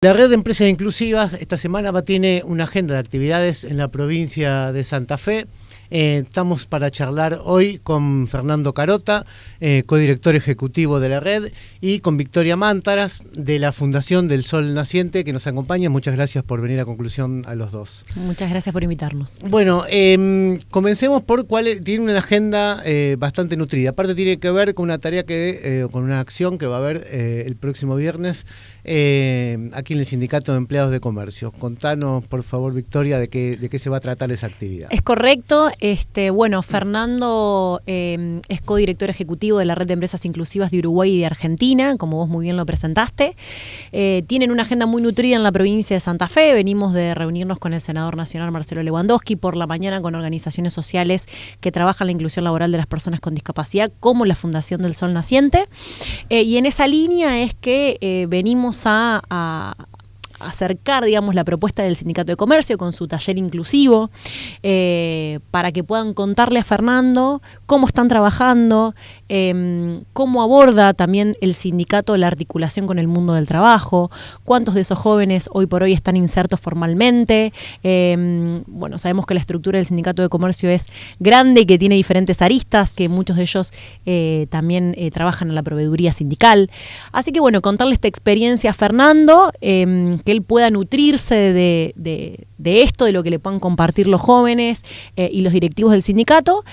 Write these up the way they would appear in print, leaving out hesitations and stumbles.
La red de empresas inclusivas esta semana tiene una agenda de actividades en la provincia de Santa Fe. Estamos para charlar hoy con Fernando Carota, codirector ejecutivo de la red, y con Victoria Mántaras, de la Fundación del Sol Naciente, que nos acompaña. Muchas gracias por venir a conclusión a los dos. Muchas gracias por invitarnos. Bueno, comencemos por tiene una agenda bastante nutrida. Aparte tiene que ver con una tarea con una acción que va a haber el próximo viernes aquí en el Sindicato de Empleados de Comercio. Contanos, por favor, Victoria, de qué se va a tratar esa actividad. Es correcto. Bueno, Fernando es codirector ejecutivo de la Red de Empresas Inclusivas de Uruguay y de Argentina, como vos muy bien lo presentaste. Tienen una agenda muy nutrida en la provincia de Santa Fe. Venimos de reunirnos con el senador nacional Marcelo Lewandowski por la mañana con organizaciones sociales que trabajan la inclusión laboral de las personas con discapacidad, como la Fundación del Sol Naciente. Y en esa línea es que venimos a acercar, digamos, la propuesta del Sindicato de Comercio con su taller inclusivo, para que puedan contarle a Fernando cómo están trabajando, cómo aborda también el sindicato la articulación con el mundo del trabajo, cuántos de esos jóvenes hoy por hoy están insertos formalmente. Bueno, sabemos que la estructura del Sindicato de Comercio es grande y que tiene diferentes aristas, que muchos de ellos también trabajan en la proveeduría sindical. Así que bueno, contarle esta experiencia a Fernando, que él pueda nutrirse de esto, de lo que le puedan compartir los jóvenes y los directivos del sindicato,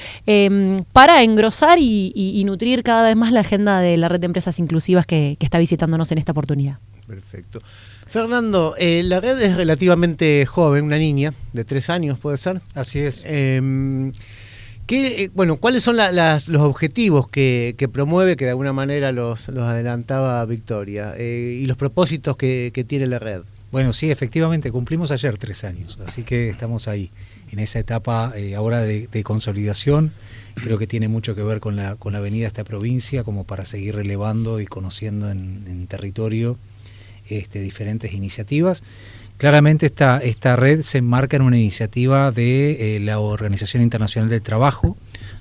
para engrosar y nutrir cada vez más la agenda de la red de empresas inclusivas que está visitándonos en esta oportunidad. Perfecto. Fernando, la red es relativamente joven, una niña de 3 años, ¿puede ser? Así es. ¿Cuáles son los objetivos que promueve, que de alguna manera los adelantaba Victoria, y los propósitos que tiene la red? Bueno, sí, efectivamente, cumplimos ayer 3 años, así que estamos ahí, en esa etapa ahora de consolidación. Creo que tiene mucho que ver con la venida a esta provincia, como para seguir relevando y conociendo en territorio diferentes iniciativas. Claramente esta red se enmarca en una iniciativa de la Organización Internacional del Trabajo,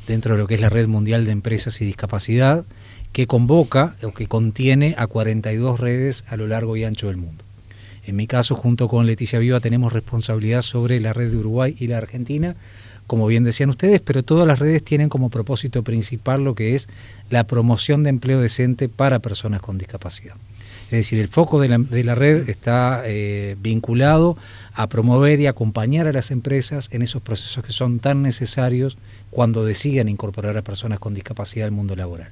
dentro de lo que es la Red Mundial de Empresas y Discapacidad, que convoca o que contiene a 42 redes a lo largo y ancho del mundo. En mi caso, junto con Leticia Viva, tenemos responsabilidad sobre la red de Uruguay y la Argentina, como bien decían ustedes, pero todas las redes tienen como propósito principal lo que es la promoción de empleo decente para personas con discapacidad. Es decir, el foco de la red está vinculado a promover y acompañar a las empresas en esos procesos que son tan necesarios cuando decidan incorporar a personas con discapacidad al mundo laboral.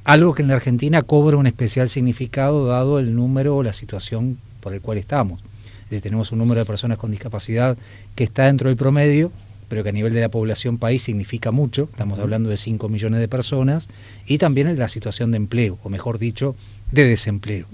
Algo que en la Argentina cobra un especial significado dado el número o la situación por el cual estamos. Es decir, tenemos un número de personas con discapacidad que está dentro del promedio, pero que a nivel de la población país significa mucho. Estamos hablando de 5 millones de personas, y también en la situación de empleo, o mejor dicho, de desempleo,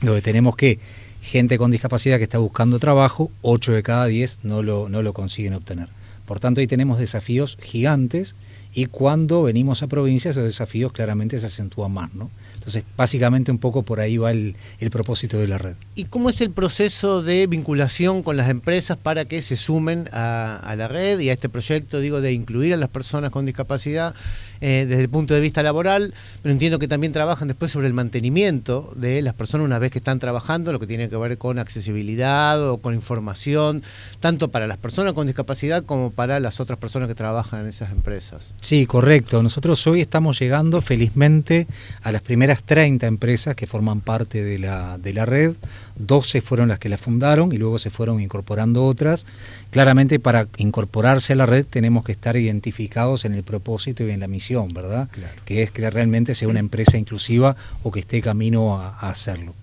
donde tenemos que gente con discapacidad que está buscando trabajo, 8 de cada 10 no lo consiguen obtener. Por tanto, ahí tenemos desafíos gigantes, y cuando venimos a provincias esos desafíos claramente se acentúan más, ¿no? Entonces, básicamente un poco por ahí va el propósito de la red. ¿Y cómo es el proceso de vinculación con las empresas para que se sumen a la red y a este proyecto, de incluir a las personas con discapacidad desde el punto de vista laboral? Pero entiendo que también trabajan después sobre el mantenimiento de las personas una vez que están trabajando, lo que tiene que ver con accesibilidad o con información, tanto para las personas con discapacidad como para las otras personas que trabajan en esas empresas. Sí, correcto. Nosotros hoy estamos llegando felizmente a las primeras 30 empresas que forman parte de la red. 12 fueron las que la fundaron y luego se fueron incorporando otras. Claramente, para incorporarse a la red tenemos que estar identificados en el propósito y en la misión, ¿verdad? Claro. Que es que realmente sea una empresa inclusiva o que esté camino a hacerlo.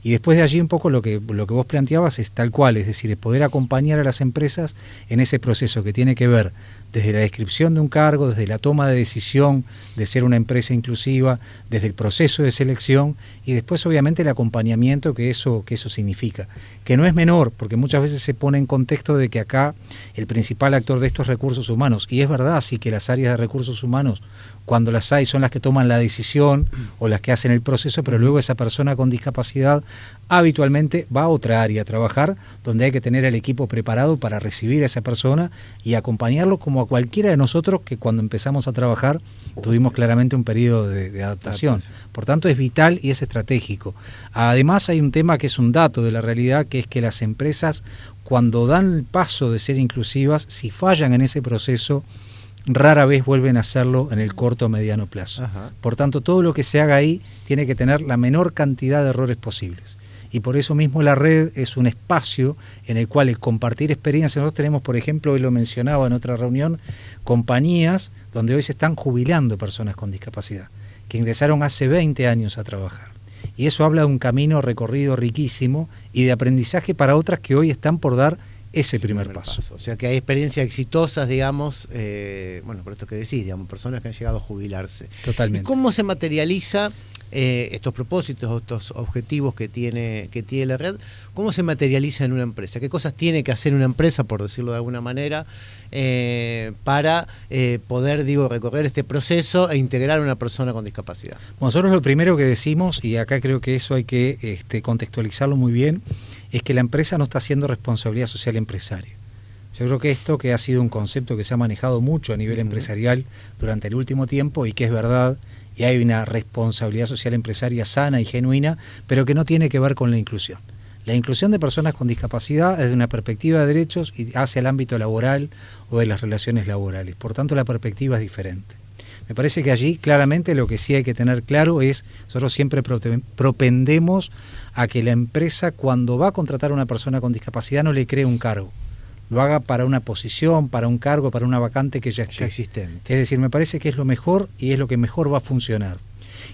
Y después de allí un poco lo que vos planteabas es tal cual, es decir, poder acompañar a las empresas en ese proceso que tiene que ver desde la descripción de un cargo, desde la toma de decisión de ser una empresa inclusiva, desde el proceso de selección y después obviamente el acompañamiento que eso significa, que no es menor, porque muchas veces se pone en contexto de que acá el principal actor de esto es recursos humanos, y es verdad, sí, que las áreas de recursos humanos, cuando las hay, son las que toman la decisión o las que hacen el proceso, pero luego esa persona con discapacidad habitualmente va a otra área a trabajar, donde hay que tener el equipo preparado para recibir a esa persona y acompañarlo como cualquiera de nosotros que cuando empezamos a trabajar tuvimos claramente un periodo de adaptación. Por tanto, es vital y es estratégico. Además, hay un tema que es un dato de la realidad, que es que las empresas, cuando dan el paso de ser inclusivas, si fallan en ese proceso, rara vez vuelven a hacerlo en el corto o mediano plazo. Ajá. Por tanto, todo lo que se haga ahí tiene que tener la menor cantidad de errores posibles. Y por eso mismo la red es un espacio en el cual el compartir experiencias. Nosotros tenemos, por ejemplo, hoy lo mencionaba en otra reunión, compañías donde hoy se están jubilando personas con discapacidad, que ingresaron hace 20 años a trabajar. Y eso habla de un camino recorrido riquísimo y de aprendizaje para otras que hoy están por dar ese primer paso. O sea que hay experiencias exitosas, digamos, bueno, por esto que decís, digamos, personas que han llegado a jubilarse. Totalmente. ¿Y cómo se materializa estos propósitos, estos objetivos que tiene la red? ¿Cómo se materializa en una empresa? ¿Qué cosas tiene que hacer una empresa, por decirlo de alguna manera, para poder, recorrer este proceso e integrar a una persona con discapacidad? Nosotros lo primero que decimos, y acá creo que eso hay que contextualizarlo muy bien, es que la empresa no está haciendo responsabilidad social empresaria. Yo creo que esto, que ha sido un concepto que se ha manejado mucho a nivel empresarial durante el último tiempo, y que es verdad, y hay una responsabilidad social empresaria sana y genuina, pero que no tiene que ver con la inclusión. La inclusión de personas con discapacidad es de una perspectiva de derechos y hacia el ámbito laboral o de las relaciones laborales. Por tanto, la perspectiva es diferente. Me parece que allí claramente lo que sí hay que tener claro es, nosotros siempre propendemos a que la empresa, cuando va a contratar a una persona con discapacidad, no le cree un cargo, lo haga para una posición, para un cargo, para una vacante que ya está existente. Es decir, me parece que es lo mejor y es lo que mejor va a funcionar.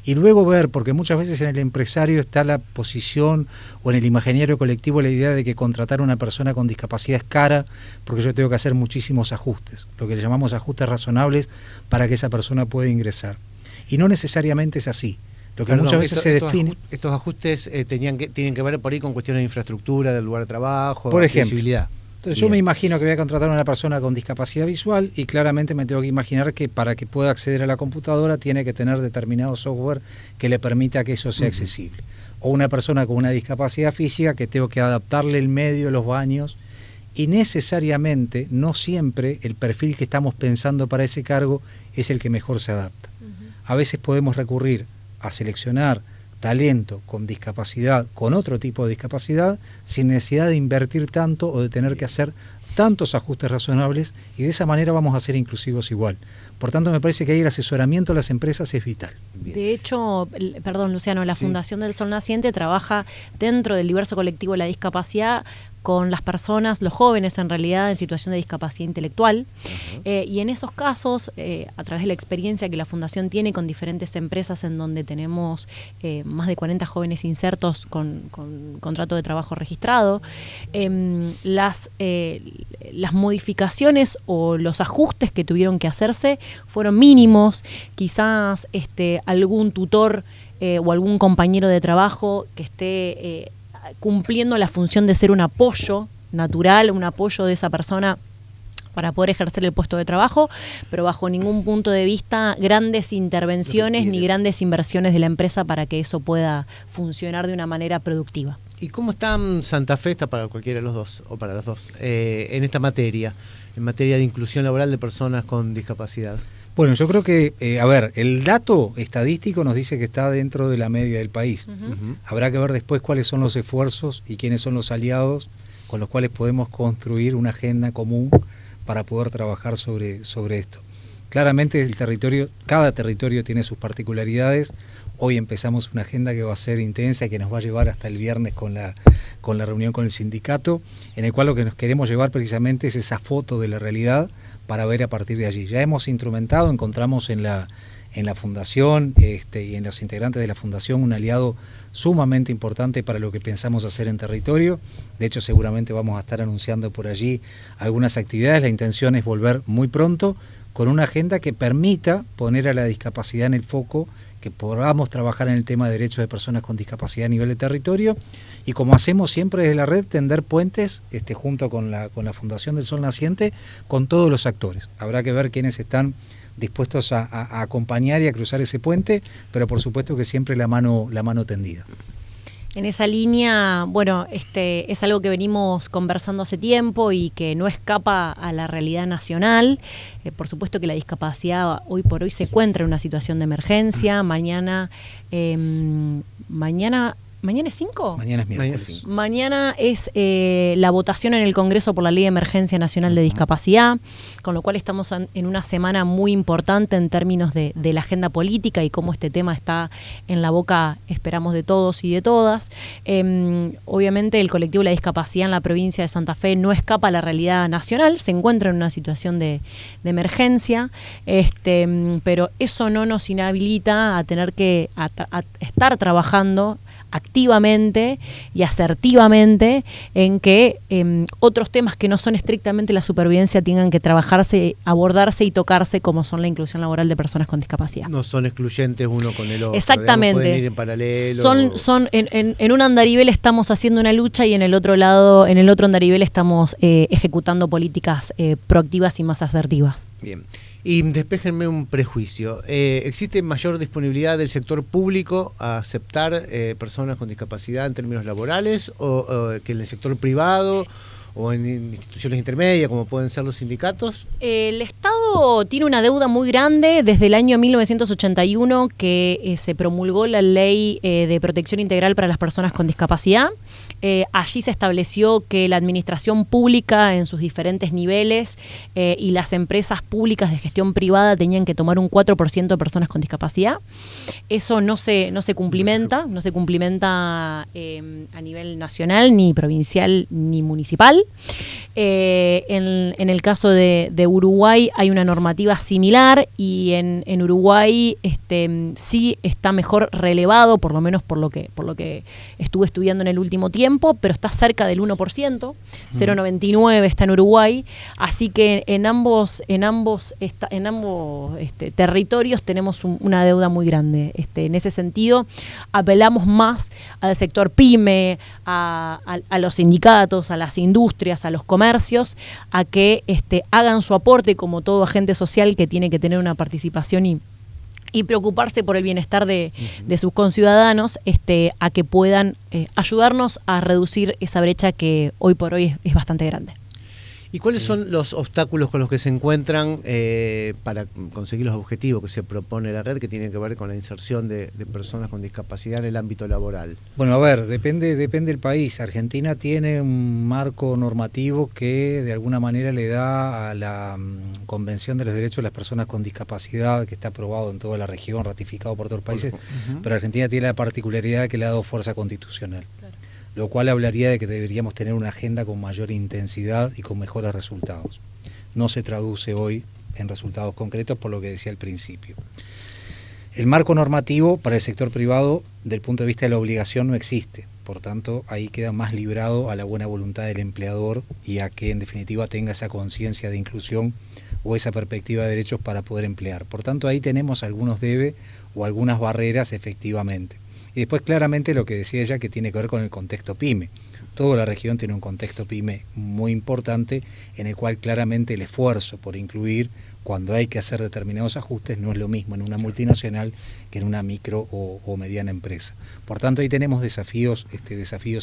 Y luego ver, porque muchas veces en el empresario está la posición o en el imaginario colectivo la idea de que contratar a una persona con discapacidad es cara, porque yo tengo que hacer muchísimos ajustes, lo que le llamamos ajustes razonables para que esa persona pueda ingresar. Y no necesariamente es así. Lo que muchas veces se define... Estos ajustes tienen que ver por ahí con cuestiones de infraestructura, del lugar de trabajo, por ejemplo, accesibilidad. Entonces yo me imagino que voy a contratar a una persona con discapacidad visual y claramente me tengo que imaginar que para que pueda acceder a la computadora tiene que tener determinado software que le permita que eso sea accesible. O una persona con una discapacidad física que tengo que adaptarle el medio, los baños, y necesariamente, no siempre, el perfil que estamos pensando para ese cargo es el que mejor se adapta. A veces podemos recurrir a seleccionar talento con discapacidad, con otro tipo de discapacidad, sin necesidad de invertir tanto o de tener que hacer tantos ajustes razonables, y de esa manera vamos a ser inclusivos igual. Por tanto, me parece que ahí el asesoramiento a las empresas es vital. Bien. De hecho, perdón Luciano, la Fundación del Sol Naciente trabaja dentro del diverso colectivo de la discapacidad con las personas, los jóvenes en realidad, en situación de discapacidad intelectual. Y en esos casos, a través de la experiencia que la Fundación tiene con diferentes empresas en donde tenemos más de 40 jóvenes insertos con contrato de trabajo registrado, las modificaciones o los ajustes que tuvieron que hacerse fueron mínimos. Quizás algún tutor o algún compañero de trabajo que esté cumpliendo la función de ser un apoyo natural, un apoyo de esa persona para poder ejercer el puesto de trabajo, pero bajo ningún punto de vista grandes intervenciones ni grandes inversiones de la empresa para que eso pueda funcionar de una manera productiva. ¿Y cómo está Santa Fe, está para cualquiera de los dos, o para los dos, en esta materia, en materia de inclusión laboral de personas con discapacidad? Bueno, yo creo que, el dato estadístico nos dice que está dentro de la media del país. Habrá que ver después cuáles son los esfuerzos y quiénes son los aliados con los cuales podemos construir una agenda común para poder trabajar sobre esto. Claramente cada territorio tiene sus particularidades. Hoy empezamos una agenda que va a ser intensa, que nos va a llevar hasta el viernes con la reunión con el sindicato, en el cual lo que nos queremos llevar precisamente es esa foto de la realidad para ver a partir de allí. Ya hemos instrumentado, encontramos en la Fundación y en los integrantes de la Fundación un aliado sumamente importante para lo que pensamos hacer en territorio. De hecho, seguramente vamos a estar anunciando por allí algunas actividades. La intención es volver muy pronto con una agenda que permita poner a la discapacidad en el foco, que podamos trabajar en el tema de derechos de personas con discapacidad a nivel de territorio, y como hacemos siempre desde la red, tender puentes junto con la Fundación del Sol Naciente con todos los actores. Habrá que ver quiénes están dispuestos a acompañar y a cruzar ese puente, pero por supuesto que siempre la mano tendida. En esa línea, bueno, es algo que venimos conversando hace tiempo y que no escapa a la realidad nacional. Por supuesto que la discapacidad hoy por hoy se encuentra en una situación de emergencia. Mañana ¿es 5? Mañana es miércoles. Mañana es la votación en el Congreso por la Ley de Emergencia Nacional de Discapacidad, con lo cual estamos en una semana muy importante en términos de la agenda política y cómo este tema está en la boca, esperamos, de todos y de todas. Obviamente el colectivo de la discapacidad en la provincia de Santa Fe no escapa a la realidad nacional, se encuentra en una situación de emergencia, pero eso no nos inhabilita a tener que a estar trabajando activamente y asertivamente en que otros temas que no son estrictamente la supervivencia tengan que trabajarse, abordarse y tocarse, como son la inclusión laboral de personas con discapacidad. No son excluyentes uno con el otro. Exactamente. Pueden ir en paralelo. Son en un andarivel estamos haciendo una lucha y en el otro lado, en el otro andarivel estamos ejecutando políticas proactivas y más asertivas. Bien. Y despéjenme un prejuicio. ¿Existe mayor disponibilidad del sector público a aceptar personas con discapacidad en términos laborales o que en el sector privado o en instituciones intermedias como pueden ser los sindicatos? El Estado tiene una deuda muy grande desde el año 1981 que se promulgó la Ley de Protección Integral para las Personas con Discapacidad. Allí se estableció que la administración pública en sus diferentes niveles y las empresas públicas de gestión privada tenían que tomar un 4% de personas con discapacidad. Eso no se cumplimenta a nivel nacional, ni provincial, ni municipal. En el caso de Uruguay hay una normativa similar y en Uruguay sí está mejor relevado, por lo menos por lo que estuve estudiando en el último tiempo, pero está cerca del 1%, 0,99 está en Uruguay, así que en ambos territorios tenemos una deuda muy grande. En ese sentido, apelamos más al sector pyme, a los sindicatos, a las industrias, a los comercios, a que hagan su aporte como todo agente social que tiene que tener una participación y preocuparse por el bienestar de sus conciudadanos, a que puedan ayudarnos a reducir esa brecha que hoy por hoy es bastante grande. ¿Y cuáles son los obstáculos con los que se encuentran para conseguir los objetivos que se propone la red, que tienen que ver con la inserción de personas con discapacidad en el ámbito laboral? Bueno, a ver, depende del país. Argentina tiene un marco normativo que de alguna manera le da a la Convención de los Derechos de las Personas con Discapacidad, que está aprobado en toda la región, ratificado por todos los países, pero Argentina tiene la particularidad que le ha dado fuerza constitucional. Claro. Lo cual hablaría de que deberíamos tener una agenda con mayor intensidad y con mejores resultados. No se traduce hoy en resultados concretos por lo que decía al principio. El marco normativo para el sector privado, del punto de vista de la obligación, no existe. Por tanto, ahí queda más librado a la buena voluntad del empleador y a que en definitiva tenga esa conciencia de inclusión o esa perspectiva de derechos para poder emplear. Por tanto, ahí tenemos algunos debe o algunas barreras efectivamente. Y después claramente lo que decía ella, que tiene que ver con el contexto PYME. Toda la región tiene un contexto PYME muy importante en el cual claramente el esfuerzo por incluir cuando hay que hacer determinados ajustes no es lo mismo en una multinacional que en una micro o mediana empresa. Por tanto, ahí tenemos desafíos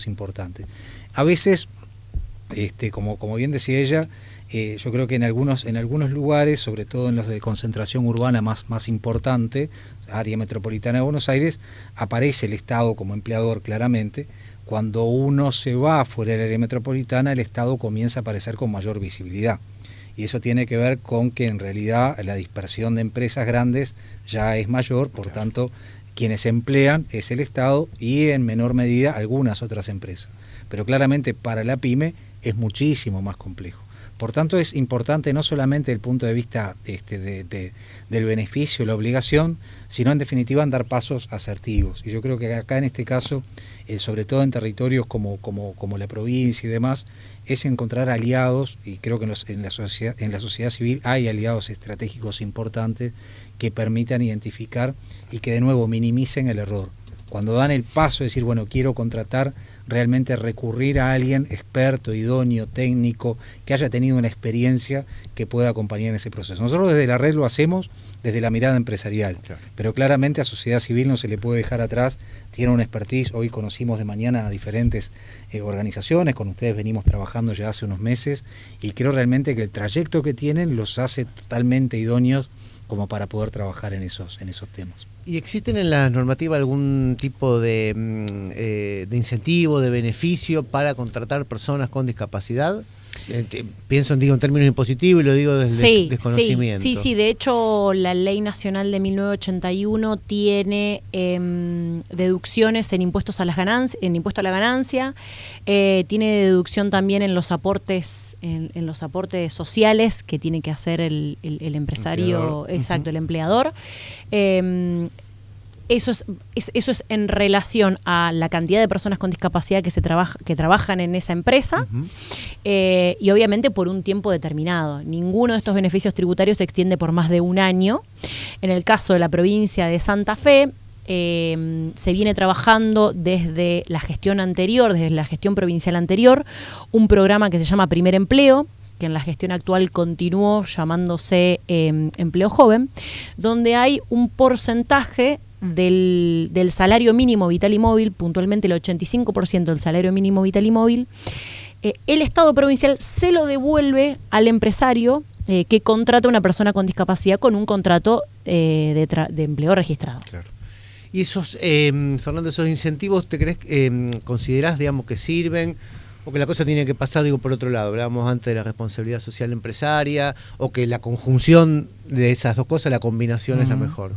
importantes. A veces, como bien decía ella, yo creo que en algunos lugares, sobre todo en los de concentración urbana más importante, área metropolitana de Buenos Aires, aparece el Estado como empleador claramente. Cuando uno se va fuera del área metropolitana, el Estado comienza a aparecer con mayor visibilidad. Y eso tiene que ver con que en realidad la dispersión de empresas grandes ya es mayor, por tanto, quienes emplean es el Estado y en menor medida algunas otras empresas. Pero claramente para la PYME es muchísimo más complejo. Por tanto, es importante no solamente desde el punto de vista del beneficio, la obligación, sino en definitiva en dar pasos asertivos. Y yo creo que acá en este caso, sobre todo en territorios como la provincia y demás, es encontrar aliados, y creo que en la sociedad civil hay aliados estratégicos importantes que permitan identificar y que de nuevo minimicen el error. Cuando dan el paso de decir, bueno, quiero contratar realmente recurrir a alguien experto, idóneo, técnico, que haya tenido una experiencia que pueda acompañar en ese proceso. Nosotros desde la red lo hacemos desde la mirada empresarial, claro, pero claramente a sociedad civil no se le puede dejar atrás, tiene una expertise. Hoy conocimos de mañana a diferentes organizaciones, con ustedes venimos trabajando ya hace unos meses, y creo realmente que el trayecto que tienen los hace totalmente idóneos como para poder trabajar en esos temas. ¿Y existen en la normativa algún tipo de incentivo, de beneficio para contratar personas con discapacidad? Pienso en términos impositivos y lo digo desde desconocimiento. Sí, de hecho la Ley Nacional de 1981 tiene deducciones en impuestos a las ganancias, en impuesto a la ganancia, tiene deducción también en los aportes, en los aportes sociales que tiene que hacer el empresario, exacto, el empleador. Eso es en relación a la cantidad de personas con discapacidad que trabajan en esa empresa, y obviamente por un tiempo determinado. Ninguno de estos beneficios tributarios se extiende por más de un año. En el caso de la provincia de Santa Fe, se viene trabajando desde la gestión anterior, desde la gestión provincial anterior, un programa que se llama Primer Empleo, que en la gestión actual continuó llamándose Empleo Joven, donde hay un porcentaje del salario mínimo vital y móvil, puntualmente el 85% del salario mínimo vital y móvil, el Estado provincial se lo devuelve al empresario que contrata a una persona con discapacidad con un contrato de empleo registrado. Claro. Y esos, Fernando, esos incentivos, ¿te crees, considerás, digamos, que sirven? ¿O que la cosa tiene que pasar, por otro lado? Hablábamos antes de la responsabilidad social empresaria, o que la conjunción de esas dos cosas, la combinación es la mejor.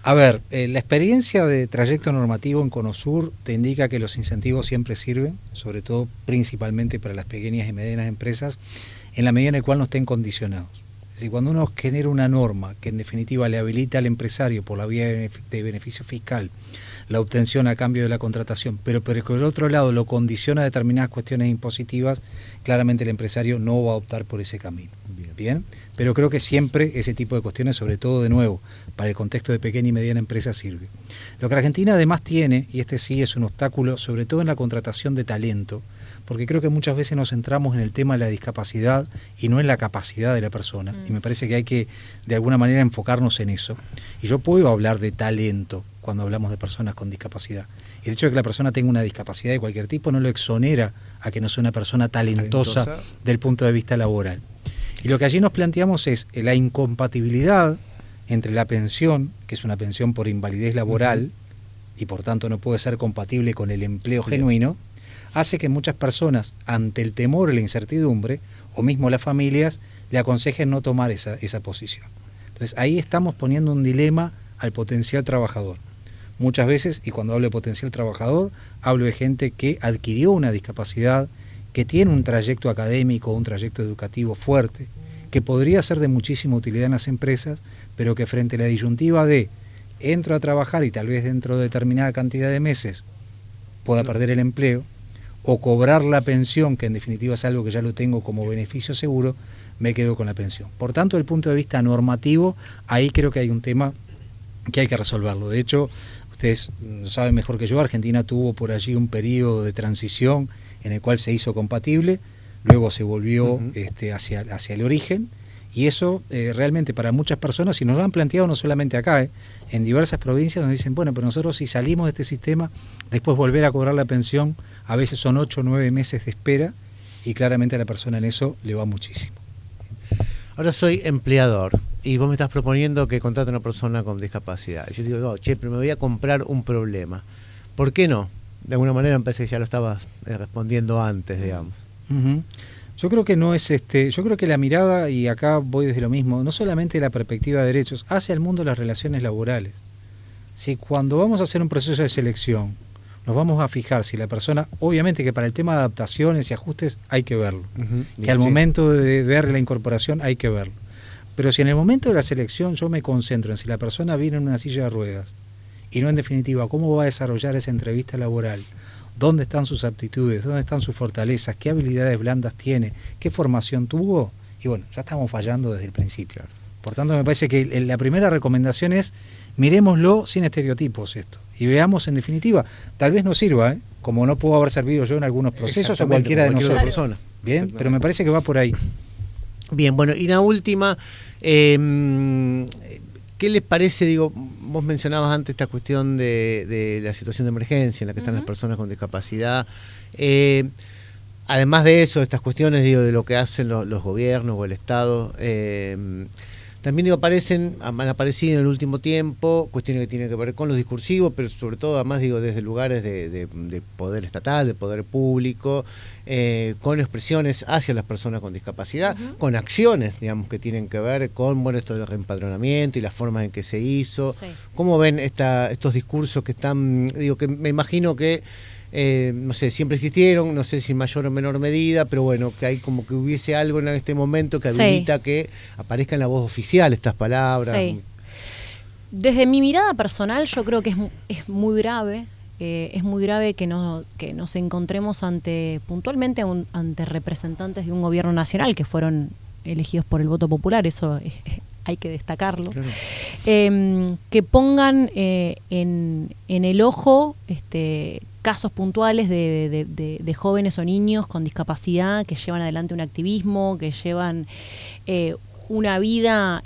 A ver, la experiencia de trayecto normativo en Conosur te indica que los incentivos siempre sirven, sobre todo principalmente para las pequeñas y medianas empresas, en la medida en la cual no estén condicionados. Es decir, cuando uno genera una norma que en definitiva le habilita al empresario por la vía de beneficio fiscal la obtención a cambio de la contratación, pero por el otro lado lo condiciona a determinadas cuestiones impositivas, claramente el empresario no va a optar por ese camino. Bien, pero creo que siempre ese tipo de cuestiones, sobre todo de nuevo, para el contexto de pequeña y mediana empresa, sirve. Lo que Argentina además tiene, y este sí es un obstáculo, sobre todo en la contratación de talento, porque creo que muchas veces nos centramos en el tema de la discapacidad y no en la capacidad de la persona, y me parece que hay que de alguna manera enfocarnos en eso. Y yo puedo hablar de talento cuando hablamos de personas con discapacidad. El hecho de que la persona tenga una discapacidad de cualquier tipo no lo exonera a que no sea una persona talentosa del punto de vista laboral. Y lo que allí nos planteamos es la incompatibilidad entre la pensión, que es una pensión por invalidez laboral, y por tanto no puede ser compatible con el empleo genuino, hace que muchas personas, ante el temor y la incertidumbre, o mismo las familias, le aconsejen no tomar esa posición. Entonces ahí estamos poniendo un dilema al potencial trabajador. Muchas veces, y cuando hablo de potencial trabajador, hablo de gente que adquirió una discapacidad, que tiene un trayecto académico, un trayecto educativo fuerte, que podría ser de muchísima utilidad en las empresas, pero que frente a la disyuntiva de entro a trabajar y tal vez dentro de determinada cantidad de meses pueda perder el empleo, o cobrar la pensión, que en definitiva es algo que ya lo tengo como beneficio seguro, me quedo con la pensión. Por tanto, desde el punto de vista normativo, ahí creo que hay un tema que hay que resolverlo. De hecho, ustedes saben mejor que yo, Argentina tuvo por allí un periodo de transición en el cual se hizo compatible, luego se volvió hacia el origen, y eso realmente para muchas personas, y nos lo han planteado no solamente acá, en diversas provincias nos dicen, bueno, pero nosotros si salimos de este sistema, después volver a cobrar la pensión, a veces son 8 o 9 meses de espera, y claramente a la persona en eso le va muchísimo. Ahora soy empleador y vos me estás proponiendo que contrate a una persona con discapacidad. Yo digo, no, pero me voy a comprar un problema. ¿Por qué no? De alguna manera me parece que ya lo estabas respondiendo antes, digamos. Yo creo que no es yo creo que la mirada, y acá voy desde lo mismo, no solamente la perspectiva de derechos, hacia el mundo de las relaciones laborales. Si cuando vamos a hacer un proceso de selección, nos vamos a fijar si la persona, obviamente que para el tema de adaptaciones y ajustes hay que verlo, que al momento de ver la incorporación hay que verlo. Pero si en el momento de la selección yo me concentro en si la persona viene en una silla de ruedas y no en definitiva cómo va a desarrollar esa entrevista laboral, dónde están sus aptitudes, dónde están sus fortalezas, qué habilidades blandas tiene, qué formación tuvo, y bueno, ya estamos fallando desde el principio. Por tanto, me parece que la primera recomendación es mirémoslo sin estereotipos esto, y veamos en definitiva, tal vez nos sirva, como no puedo haber servido yo en algunos procesos o cualquiera de nosotros. Persona. Bien, pero me parece que va por ahí. Bien, bueno, y la última, ¿qué les parece? Digo, vos mencionabas antes esta cuestión de la situación de emergencia en la que están las personas con discapacidad. Además de eso, estas cuestiones, digo, de lo que hacen los gobiernos o el Estado, también digo, han aparecido en el último tiempo cuestiones que tienen que ver con los discursivos, pero sobre todo, además, digo, desde lugares de poder estatal, de poder público, con expresiones hacia las personas con discapacidad, con acciones, digamos, que tienen que ver con, bueno, esto del reempadronamiento y las formas en que se hizo. Sí. ¿Cómo ven estos discursos que están, digo, que me imagino que no sé, siempre existieron, no sé si en mayor o menor medida, pero bueno, que hay como que hubiese algo en este momento que habilita que aparezca en la voz oficial estas palabras? Sí. Desde mi mirada personal, yo creo que es muy grave. Es muy grave que nos encontremos puntualmente ante representantes de un gobierno nacional que fueron elegidos por el voto popular, eso hay que destacarlo, claro. Que pongan en el ojo casos puntuales de jóvenes o niños con discapacidad que llevan adelante un activismo, que llevan una vida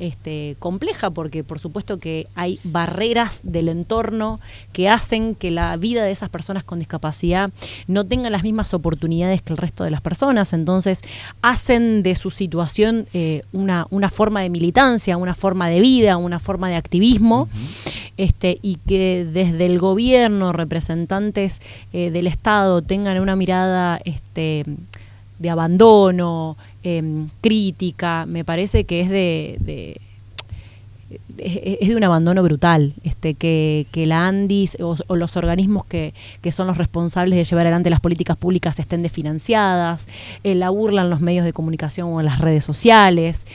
compleja, porque por supuesto que hay barreras del entorno que hacen que la vida de esas personas con discapacidad no tenga las mismas oportunidades que el resto de las personas. Entonces hacen de su situación una forma de militancia, una forma de vida, una forma de activismo, y que desde el gobierno, representantes del Estado tengan una mirada de abandono, crítica, me parece que es de un abandono brutal, que la ANDIS o los organismos que son los responsables de llevar adelante las políticas públicas estén desfinanciadas, la burla en los medios de comunicación o en las redes sociales,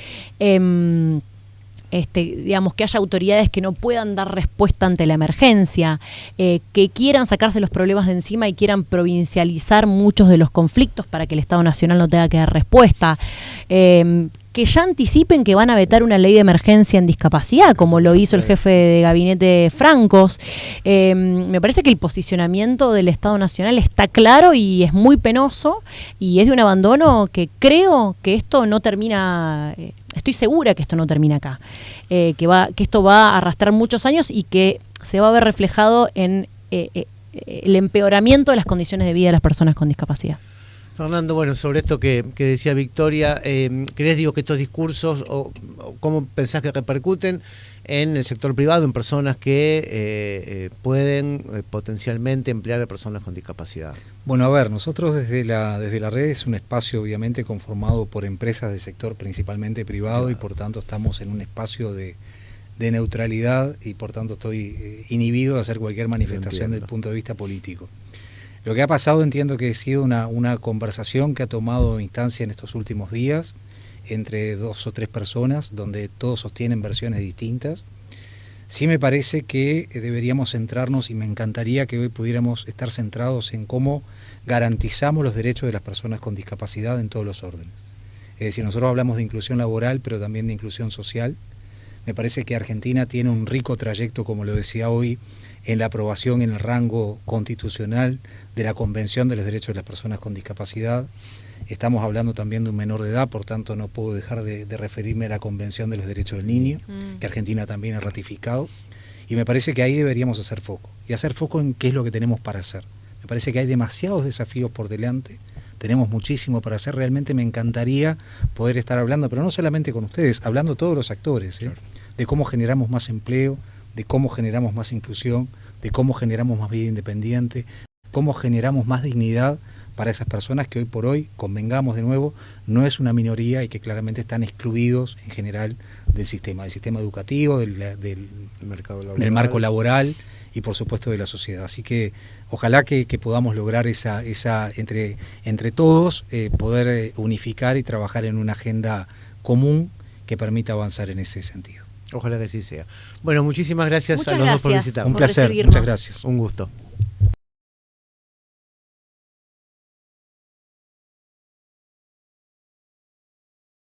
digamos, que haya autoridades que no puedan dar respuesta ante la emergencia, que quieran sacarse los problemas de encima y quieran provincializar muchos de los conflictos para que el Estado Nacional no tenga que dar respuesta, que ya anticipen que van a vetar una ley de emergencia en discapacidad, como lo hizo el jefe de gabinete Francos. Me parece que el posicionamiento del Estado Nacional está claro y es muy penoso, y es de un abandono que creo que esto no termina, estoy segura que esto no termina acá, que esto va a arrastrar muchos años y que se va a ver reflejado en el empeoramiento de las condiciones de vida de las personas con discapacidad. Fernando, bueno, sobre esto que decía Victoria, ¿crees, digo, que estos discursos, o cómo pensás que repercuten en el sector privado, en personas que pueden potencialmente emplear a personas con discapacidad? Bueno, a ver, nosotros desde la red es un espacio obviamente conformado por empresas del sector principalmente privado, y por tanto estamos en un espacio de neutralidad, y por tanto estoy inhibido de hacer cualquier manifestación desde el punto de vista político. Lo que ha pasado, entiendo que ha sido una conversación que ha tomado instancia en estos últimos días entre 2 o 3 personas, donde todos sostienen versiones distintas. Sí me parece que deberíamos centrarnos, y me encantaría que hoy pudiéramos estar centrados en cómo garantizamos los derechos de las personas con discapacidad en todos los órdenes. Es decir, nosotros hablamos de inclusión laboral, pero también de inclusión social. Me parece que Argentina tiene un rico trayecto, como lo decía hoy, en la aprobación en el rango constitucional de la Convención de los Derechos de las Personas con Discapacidad. Estamos hablando también de un menor de edad, por tanto no puedo dejar de referirme a la Convención de los Derechos del Niño, que Argentina también ha ratificado, y me parece que ahí deberíamos hacer foco, y hacer foco en qué es lo que tenemos para hacer. Me parece que hay demasiados desafíos por delante, tenemos muchísimo para hacer. Realmente me encantaría poder estar hablando, pero no solamente con ustedes, hablando todos los actores, claro, de cómo generamos más empleo, de cómo generamos más inclusión, de cómo generamos más vida independiente, cómo generamos más dignidad para esas personas que hoy por hoy, convengamos de nuevo, no es una minoría y que claramente están excluidos en general del sistema educativo, del marco laboral y por supuesto de la sociedad. Así que ojalá que podamos lograr esa entre todos, poder unificar y trabajar en una agenda común que permita avanzar en ese sentido. Ojalá que sí sea. Bueno, muchísimas gracias a los dos por visitarnos. Un placer, muchas gracias. Un gusto.